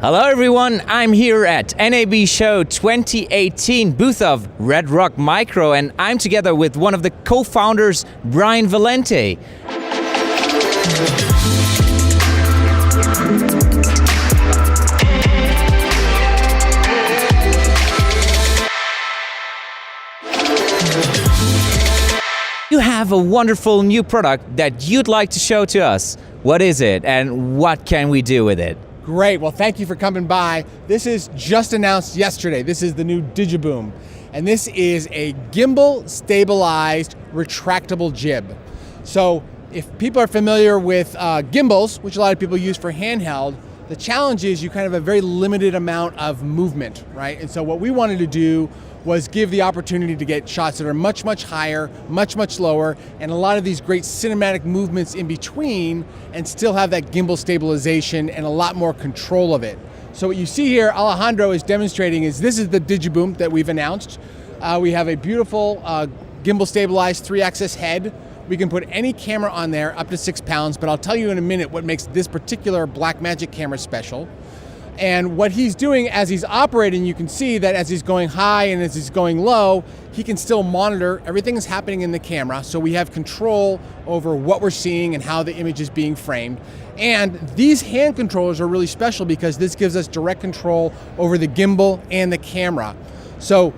Hello everyone, I'm here at NAB Show 2018, booth of redrockmicro, and I'm together with one of the co-founders, Brian Valente. You have a wonderful new product that you'd like to show to us. What is it and what can we do with it? Great, well thank you for coming by. This is just announced yesterday. This is the new Digiboom. And this is a gimbal stabilized retractable jib. So if people are familiar with gimbals, which a lot of people use for handheld, the challenge is you kind of have a very limited amount of movement, right? And so what we wanted to do was give the opportunity to get shots that are much, much higher, much, much lower, and a lot of these great cinematic movements in between, and still have that gimbal stabilization and a lot more control of it. So what you see here, Alejandro is demonstrating is this is the Digiboom that we've announced. We have a beautiful gimbal stabilized 3-axis head. We can put any camera on there up to 6 pounds, but I'll tell you in a minute what makes this particular Blackmagic camera special. And what he's doing as he's operating, you can see that as he's going high and as he's going low, he can still monitor everything that's happening in the camera. So we have control over what we're seeing and how the image is being framed. And these hand controllers are really special because this gives us direct control over the gimbal and the camera. So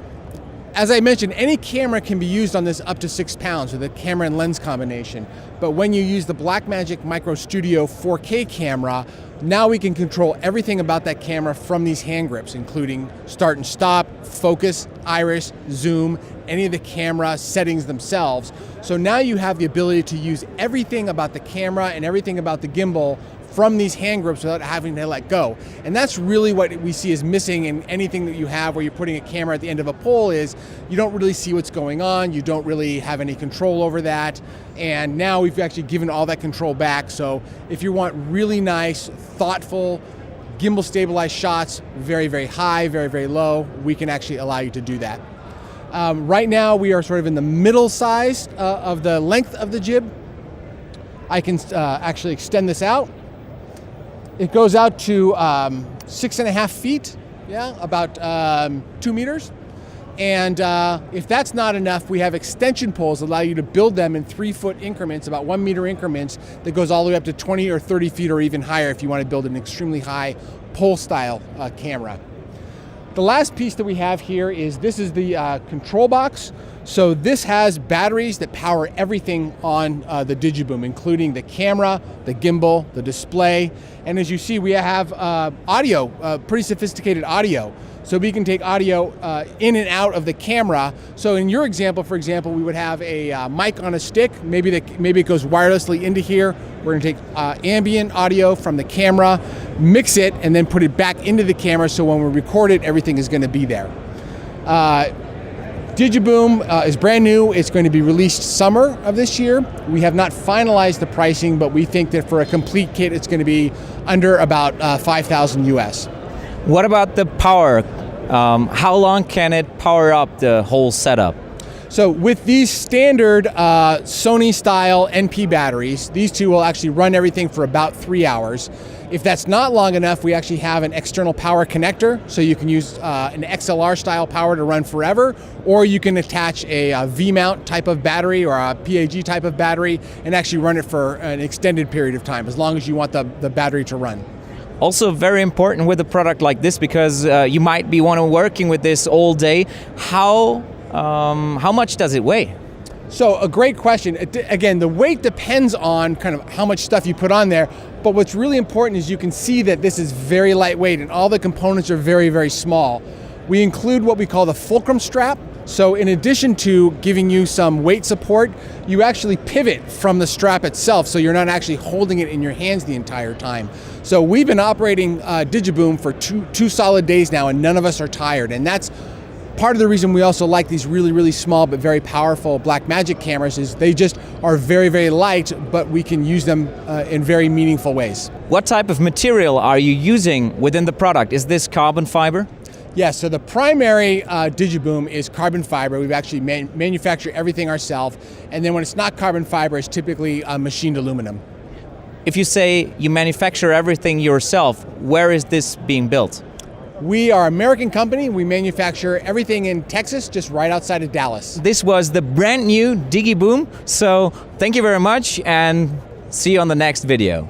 as I mentioned, any camera can be used on this up to 6 pounds with a camera and lens combination. But when you use the Blackmagic Micro Studio 4K camera, now we can control everything about that camera from these hand grips, including start and stop, focus, iris, zoom, any of the camera settings themselves. So now you have the ability to use everything about the camera and everything about the gimbal from these hand grips without having to let go. And that's really what we see is missing in anything that you have where you're putting a camera at the end of a pole is you don't really see what's going on, you don't really have any control over that. And now we've actually given all that control back. So if you want really nice, thoughtful, gimbal stabilized shots, very, very high, very, very low, we can actually allow you to do that. Right now we are sort of in the middle size of the length of the jib. I can actually extend this out. It goes out to 6.5 feet, yeah, about 2 meters. And if that's not enough, we have extension poles that allow you to build them in 3-foot increments, about 1 meter increments, that goes all the way up to 20 or 30 feet or even higher if you want to build an extremely high pole style camera. The last piece that we have here is this is the control box. So this has batteries that power everything on the Digiboom, including the camera, the gimbal, the display. And as you see, we have audio, pretty sophisticated audio. So we can take audio in and out of the camera. So in your example, for example, we would have a mic on a stick. Maybe it goes wirelessly into here. We're gonna take ambient audio from the camera, mix it, and then put it back into the camera. So when we record it, everything is gonna be there. Digiboom is brand new. It's going to be released summer of this year. We have not finalized the pricing, but we think that for a complete kit, it's going to be under about 5,000 US. What about the power? How long can it power up the whole setup? So with these standard Sony style NP batteries, these two will actually run everything for about 3 hours. If that's not long enough, we actually have an external power connector, so you can use an XLR style power to run forever, or you can attach a V-mount type of battery or a PAG type of battery and actually run it for an extended period of time, as long as you want the battery to run. Also very important with a product like this, because you might be working with this all day. How much does it weigh? So a great question. Again, the weight depends on kind of how much stuff you put on there, but what's really important is you can see that this is very lightweight and all the components are very, very small. We include what we call the fulcrum strap. So in addition to giving you some weight support, you actually pivot from the strap itself, so you're not actually holding it in your hands the entire time. So we've been operating Digiboom for two solid days now, and none of us are tired, and that's part of the reason we also like these really, really small but very powerful Blackmagic cameras is they just are very, very light, but we can use them in very meaningful ways. What type of material are you using within the product? Is this carbon fiber? Yes, so the primary Digiboom is carbon fiber. We've actually manufactured everything ourselves, and then when it's not carbon fiber, it's typically machined aluminum. If you say you manufacture everything yourself, where is this being built? We are an American company. We manufacture everything in Texas, just right outside of Dallas. This was the brand new Digiboom, so thank you very much and see you on the next video.